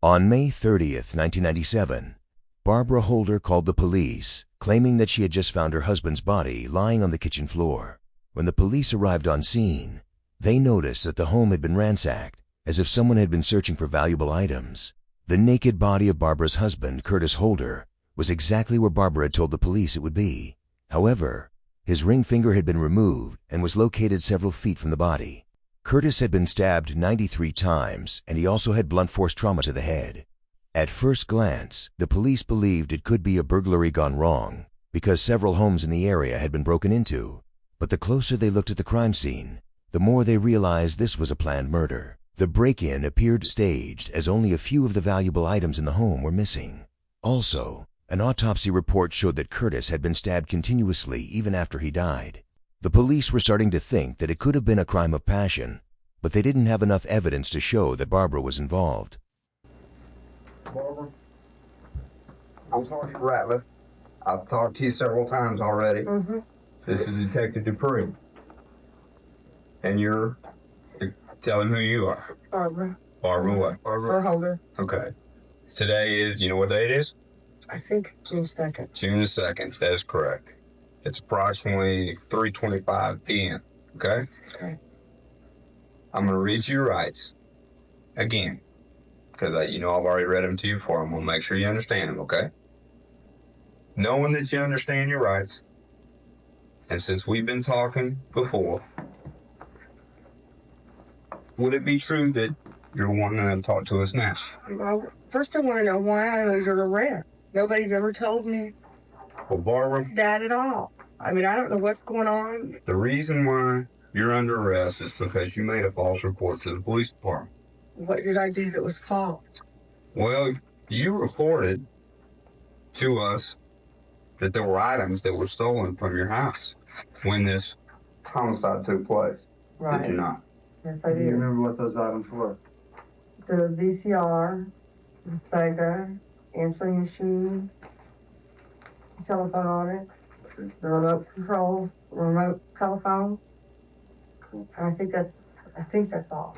On May 30th, 1997, Barbara Holder called the police, claiming that she had just found her husband's body lying on the kitchen floor. When the police arrived on scene, they noticed that the home had been ransacked, as if someone had been searching for valuable items. The naked body of Barbara's husband, Curtis Holder, was exactly where Barbara had told the police it would be. However, his ring finger had been removed and was located several feet from the body. Curtis had been stabbed 93 times, and he also had blunt force trauma to the head. At first glance, the police believed it could be a burglary gone wrong, because several homes in the area had been broken into. But the closer they looked at the crime scene, the more they realized this was a planned murder. The break-in appeared staged, as only a few of the valuable items in the home were missing. Also, an autopsy report showed that Curtis had been stabbed continuously even after he died. The police were starting to think that it could have been a crime of passion, but they didn't have enough evidence to show that Barbara was involved. Barbara, I'm Sergeant Ratliff. I've talked to you several times already. This is Detective Dupree. And you're telling who you are? Barbara. Barbara what? Barbara Holder. Okay. Today is, you know what day it is? I think June 2nd. June the 2nd, that is correct. It's approximately 3:25 p.m., okay? That's right. I'm going to read you your rights again, because you know I've already read them to you before. I'm going to make sure you understand them, okay? Knowing that you understand your rights, and since we've been talking before, would it be true that you're wanting to talk to us now? Well, first I want to know why I was under arrest. Nobody's ever told me Well, Barbara, that at all. I mean, I don't know what's going on. the reason why you're under arrest is because you made a false report to the police department. What did I do that was false? Well, you reported to us that there were items that were stolen from your house when this homicide took place. Right. Did you not? Yes, I Do you did. remember what those items were? The VCR, the Sega, answering machine, telephonics, the remote control, remote telephone. And I think that's all.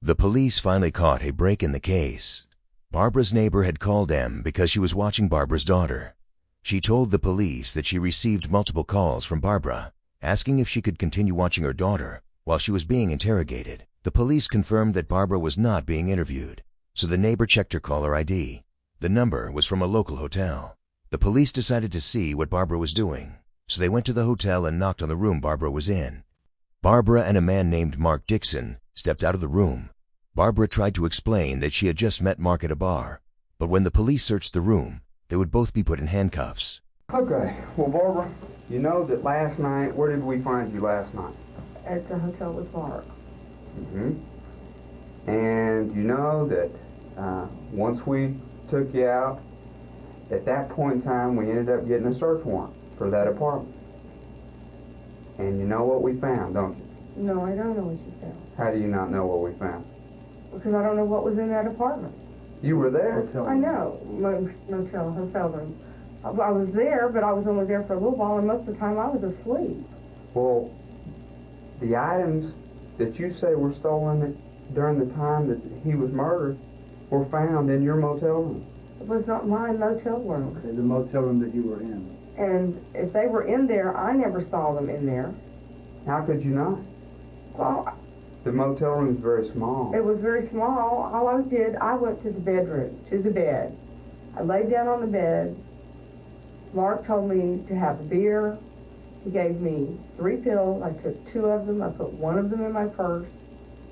The police finally caught a break in the case. Barbara's neighbor had called them because she was watching Barbara's daughter. She told the police that she received multiple calls from Barbara, asking if she could continue watching her daughter while she was being interrogated. The police confirmed that Barbara was not being interviewed, so the neighbor checked her caller ID. The number was from a local hotel. The police decided to see what Barbara was doing, so they went to the hotel and knocked on the room Barbara was in. Barbara and a man named Mark Dixon stepped out of the room. Barbara tried to explain that she had just met Mark at a bar, but when the police searched the room, they would both be put in handcuffs. Okay. Well, Barbara, you know that last night, where did we find you last night? At the hotel with Mark. And you know that once we took you out, at that point in time, we ended up getting a search warrant for that apartment. And you know what we found, don't you? No, I don't know what you found. How do you not know what we found? Because I don't know what was in that apartment. You were there. Hotel. I know. Hotel room. I was there, but I was only there for a little while, and most of the time I was asleep. Well, the items that you say were stolen during the time that he was murdered were found in your motel room. It was not my motel room. Okay, the motel room that you were in. And if they were in there, I never saw them in there. How could you not? Well, The motel room is very small. it was very small. All I did, I went to the bedroom, to the bed. I laid down on the bed. Mark told me to have a beer. He gave me 3 pills. I took 2 of them. I put 1 of them in my purse.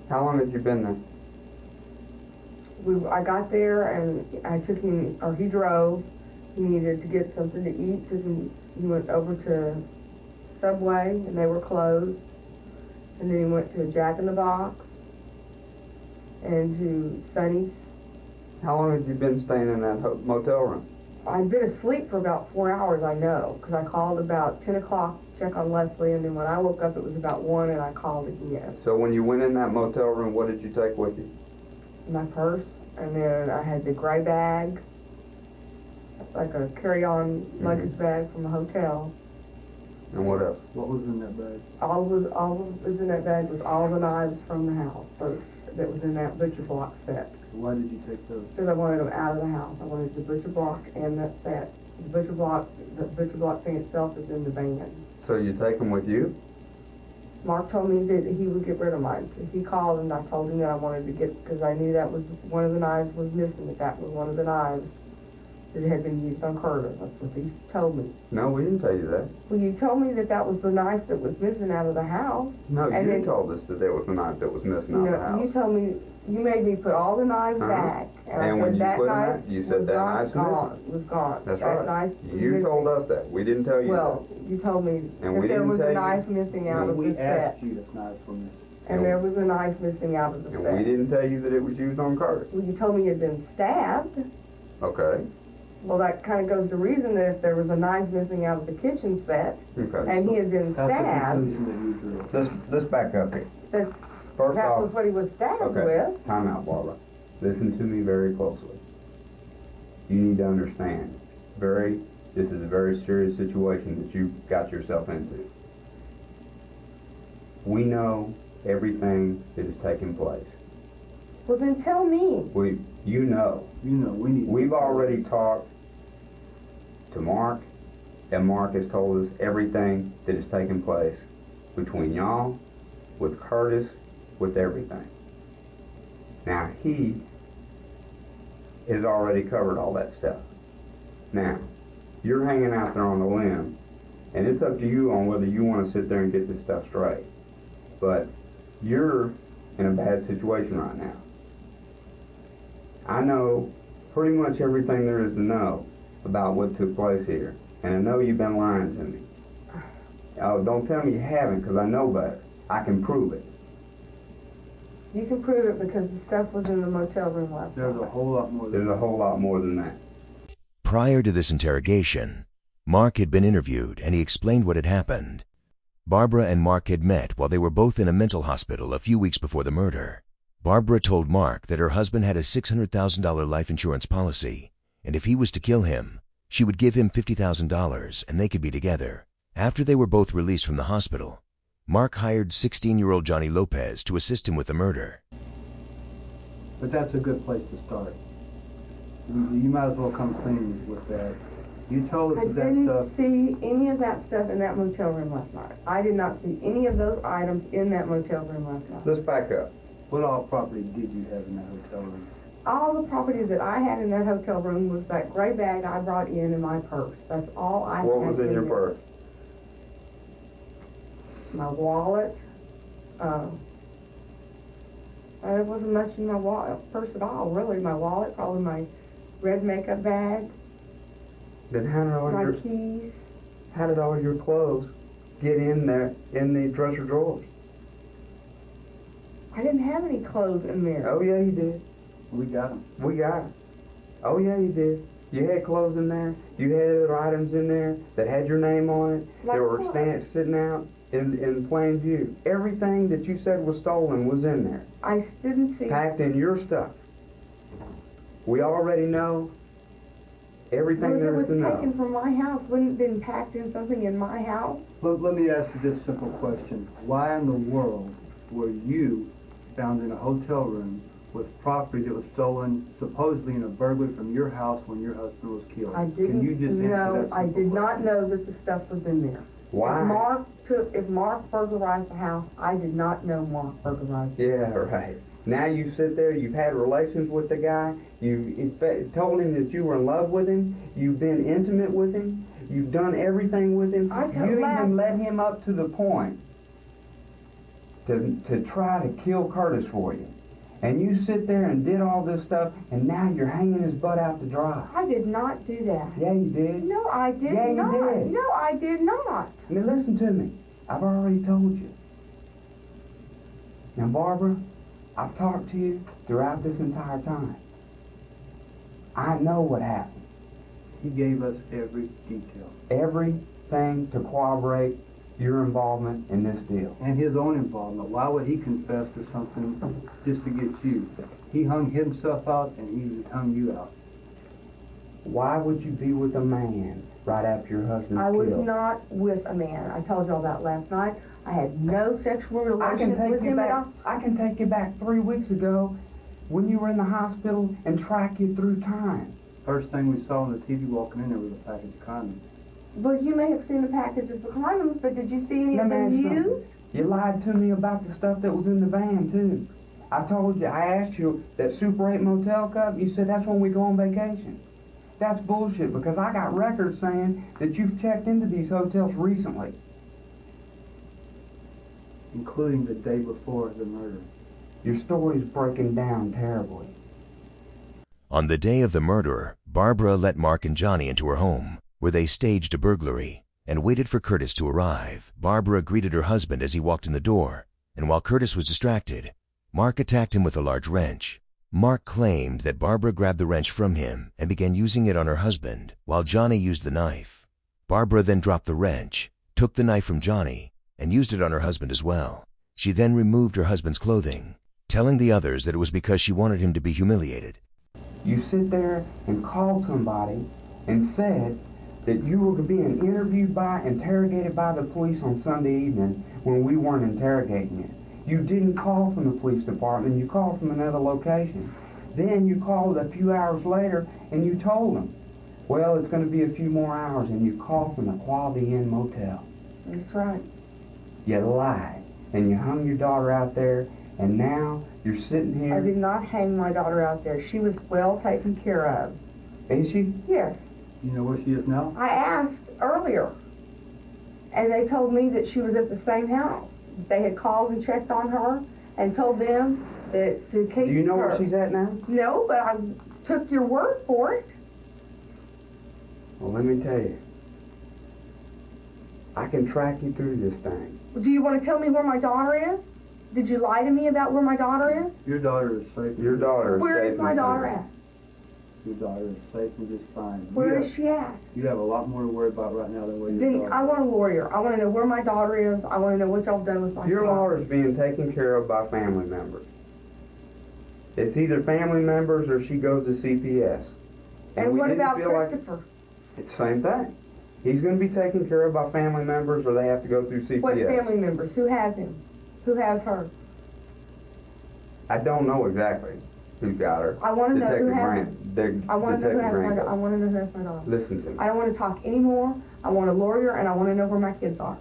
How long had you been there? I got there and I took him, or he drove. He needed to get something to eat, so he went over to Subway and they were closed. And then he went to Jack in the Box and to Sonny's. How long had you been staying in that motel room? I'd been asleep for about 4 hours, I know, because I called about 10 o'clock to check on Leslie, and then when I woke up it was about 1 and I called again. So when you went in that motel room, what did you take with you? My purse, and then I had the gray bag, like a carry-on luggage bag from the hotel. And what else? What was in that bag? All that was in that bag was all the knives from the house that was in that butcher block set. Why did you take those? Because I wanted them out of the house. I wanted the butcher block and that set. The butcher block thing itself is in the van. So you take them with you? Mark told me that he would get rid of mine. He called and I told him that I wanted to get, because I knew that was one of the knives was missing, that was one of the knives that had been used on Curtis. That's what he told me. No, we didn't tell you that. Well, you told me that that was the knife that was missing out of the house. No, And you then- told us that there was a knife that was missing out of the house. You told me, you made me put all the knives back. And I when said you that put them knife back, you said was that gone, knife's missing. was gone. That's That right. knife was You missing. told us that. We didn't tell you Well, you told me And that we there didn't was tell a you- knife missing out of We the set. asked you if knives were missing. And there was a knife missing out of the that. And we set. didn't tell you that it was used on Curtis. Well, you told me you'd been stabbed. Okay. Well, that kind of goes to reason that if there was a knife missing out of the kitchen set, Okay. and he had been That's the stabbed, conclusion that you drew. Let's back up here. that First that was off, what he was stabbed okay, with. time out, Barbara. Listen to me very closely. You need to understand, this is a very serious situation that you got yourself into. We know everything that is taking place. Well, then tell me. You know. You know, we need. We've already talked to Mark, and Mark has told us everything that has taken place between y'all, with Curtis, with everything. Now, he has already covered all that stuff. Now, you're hanging out there on the limb, and it's up to you on whether you want to sit there and get this stuff straight. But you're in a bad situation right now. I know pretty much everything there is to know about what took place here, and I know you've been lying to me. Oh, don't tell me you haven't, because I know better. I can prove it. You can prove it because the stuff was in the motel room last There's a night. whole lot more. There's a whole lot more than that. Prior to this interrogation, Mark had been interviewed and he explained what had happened. Barbara and Mark had met while they were both in a mental hospital a few weeks before the murder. Barbara told Mark that her husband had a $600,000 life insurance policy, and if he was to kill him, she would give him $50,000 and they could be together. After they were both released from the hospital, Mark hired 16-year-old Johnny Lopez to assist him with the murder. But that's a good place to start. You might as well come clean with that. You told I us that didn't stuff. see any of that stuff in that motel room last night. I did not see any of those items in that motel room last night. Let's back up. What all property did you have in that hotel room? All the property that I had in that hotel room was that gray bag I brought in my purse. That's all I had. What was in your there. purse? My wallet. There wasn't much in my purse at all, really. My wallet, probably my red makeup bag, Then my keys. how did all your clothes get in there in the dresser drawers? I didn't have any clothes in there. Oh yeah, you did. We got them. We got it. Oh yeah, you did. You had clothes in there. You had other items in there that had your name on it. Like They were what? sitting out in plain view. Everything that you said was stolen was in there, I didn't see. packed in your stuff. We already know everything Well, if it there was is to know. taken from my house, wouldn't it have been packed in something in my house? Let me ask you this simple question. Why in the world were you found in a hotel room with property that was stolen supposedly in a burglary from your house when your husband was killed? I Can you didn't just answer know. that I simple did not question? know that the stuff was in there. Why? If Mark burglarized the house, I did not know Mark burglarized it. Yeah, right. Now you sit there, you've had relations with the guy, you told him that you were in love with him, you've been intimate with him, you've done everything with him. I tell You Laugh- even led him up to the point to try to kill Curtis for you. And you sit there and did all this stuff, and now you're hanging his butt out to dry. I did not do that. Yeah, you did. No, I did Yeah, you not. did. No, I did not. Now listen to me. I've already told you. Now, Barbara, I've talked to you throughout this entire time. I know what happened. He gave us every detail. Everything to corroborate your involvement in this deal. And his own involvement. Why would he confess to something just to get you? He hung himself out and he hung you out. Why would you be with a man right after your husband's I was killed? not with a man. I told y'all that last night. I had no sexual I can relations with take you him at back. all. I can take you back 3 weeks ago when you were in the hospital and track you through time. First thing we saw on the TV walking in there was a package of condoms. Well, you may have seen the packages of condoms, but did you see any of them used? You lied to me about the stuff that was in the van, too. I told you, I asked you that Super 8 Motel Cup, you said that's when we go on vacation. That's bullshit, because I got records saying that you've checked into these hotels recently. Including the day before the murder. Your story's breaking down terribly. On the day of the murder, Barbara let Mark and Johnny into her home, where they staged a burglary and waited for Curtis to arrive. Barbara greeted her husband as he walked in the door, and while Curtis was distracted, Mark attacked him with a large wrench. Mark claimed that Barbara grabbed the wrench from him and began using it on her husband, while Johnny used the knife. Barbara then dropped the wrench, took the knife from Johnny, and used it on her husband as well. She then removed her husband's clothing, telling the others that it was because she wanted him to be humiliated. You sit there and called somebody and said that you were being interrogated by the police on Sunday evening when we weren't interrogating you. You didn't call from the police department, you called from another location. Then you called a few hours later and you told them, well, it's going to be a few more hours, and you called from the Quality Inn Motel. That's right. You lied, and you hung your daughter out there, and now you're sitting here. I did not hang my daughter out there. She was well taken care of. Is she? Yes. You know where she is now? I asked earlier, and they told me that she was at the same house. They had called and checked on her and told them that to keep her. Do you know where she's at now? No, but I took your word for it. Well, let me tell you. I can track you through this thing. Do you want to tell me where my daughter is? Did you lie to me about where my daughter is? Your daughter is safe. Your daughter is Where safe is my and daughter sound. at? Your daughter is safe and just fine. Where is she at? You have a lot more to worry about right now than where your Then daughter I is. want a lawyer. I want to know where my daughter is. I want to know what y'all done with my Your daughter. daughter's being taken care of by family members. It's either family members or she goes to CPS. And we what didn't about feel like- Christopher? It's the same thing. He's going to be taken care of by family members or they have to go through CPS. What family members? Who has him? Who has her? I don't know exactly who's got her. I want to know who Detective has Grant. I want to know who has my Grant. daughter. I want to know who has my daughter. Listen to me. I don't want to talk anymore. I want a lawyer, and I want to know where my kids are.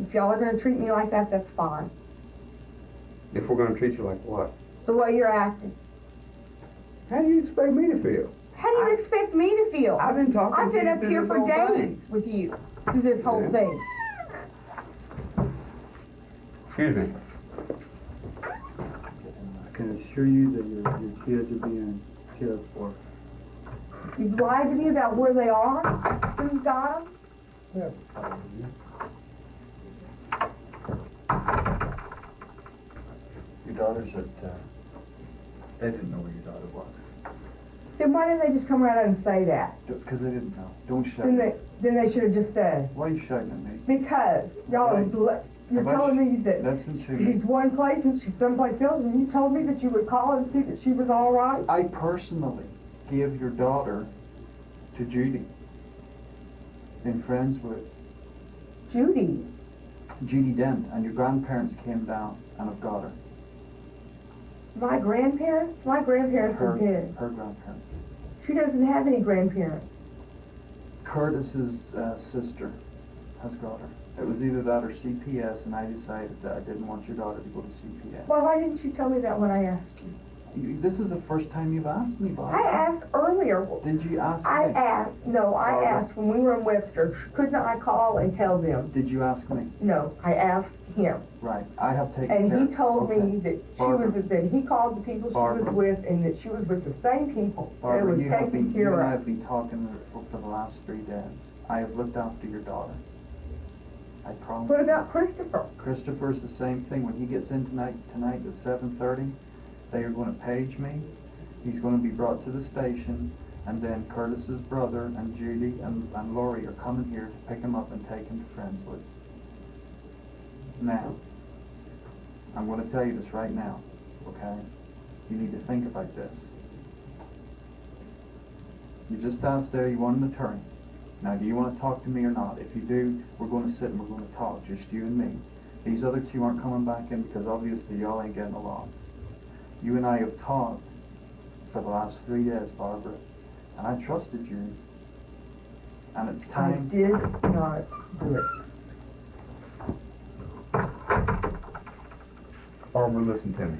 If y'all are going to treat me like that, that's fine. If we're going to treat you like what? The way you're acting. How do you expect me to feel? How do you expect me to feel? I've been talking I've to been you up through here this for whole days thing. with you through this whole Yeah. thing. Excuse me. I can assure you that your kids are being cared for. You've lied to me about where they are, who's got them. Your daughter's at, they didn't know where your daughter was. Then why didn't they just come right out and say that? Because they didn't know. Don't shout. Then they should have just said. Why are you shouting at me? Because y'all are you're Have I telling me that Listen to me. she's one place and she's someplace else, and you told me that you would call and see that she was all right. I personally gave your daughter to Judy. Been friends with Judy. Judy Dent, and your grandparents came down and have got her. My grandparents? My grandparents are dead. Her grandparents. She doesn't have any grandparents. Curtis's sister has got her. It was either that or CPS, and I decided that I didn't want your daughter to go to CPS. Well, why didn't you tell me that when I asked you? This is the first time you've asked me, Bob. I asked earlier. Did you ask me? I asked Barbara. when we were in Webster, couldn't I call and tell them? Did you ask me? No, I asked him. Right. I have taken care. And he told Okay. me that Barbara. that he called the people she Barbara. was with, and that she was with the same people that Barbara, was you and I taken care have of. been talking for the last 3 days. I have looked after your daughter. I promise. What about Christopher? Christopher's the same thing. When he gets in tonight at 7:30, they are going to page me. He's going to be brought to the station, and then Curtis's brother and Judy and Lori are coming here to pick him up and take him to Friendswood. Now, I'm going to tell you this right now, okay? You need to think about this. You just asked there, you want an attorney. Now, do you want to talk to me or not? If you do, we're going to sit and we're going to talk, just you and me. These other two aren't coming back in because obviously y'all ain't getting along. You and I have talked for the last 3 days, Barbara, and I trusted you. And it's I time. did not do it. Barbara, listen to me.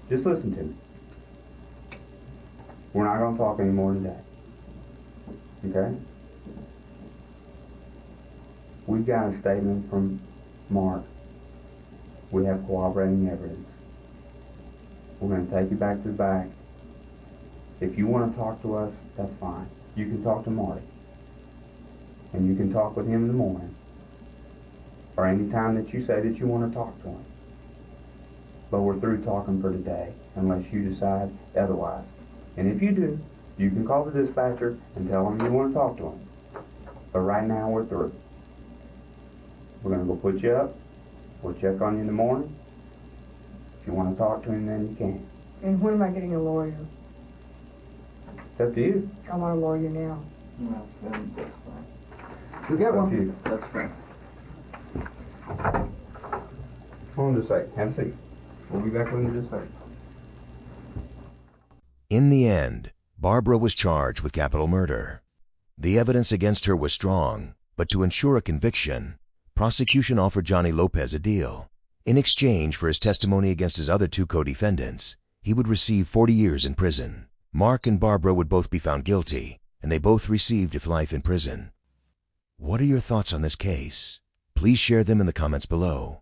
Just listen to me. We're not going to talk anymore today. Okay? We've got a statement from Mark. We have corroborating evidence. We're going to take you back to the back. If you want to talk to us, that's fine. You can talk to Marty. And you can talk with him in the morning. Or any time that you say that you want to talk to him. But we're through talking for today, unless you decide otherwise. And if you do, you can call the dispatcher and tell them you want to talk to him. But right now, we're through. We're going to go put you up. We'll check on you in the morning. If you want to talk to him, then you can. And when am I getting a lawyer? It's up to you. I want a lawyer now. No, then that's fine. You get It's up one? to you. That's fine. Hold on just a second. Have a seat. We'll be back with you in just a second. In the end, Barbara was charged with capital murder. The evidence against her was strong, but to ensure a conviction, prosecution offered Johnny Lopez a deal. In exchange for his testimony against his other 2 co-defendants, he would receive 40 years in prison. Mark and Barbara would both be found guilty, and they both received life in prison. What are your thoughts on this case? Please share them in the comments below.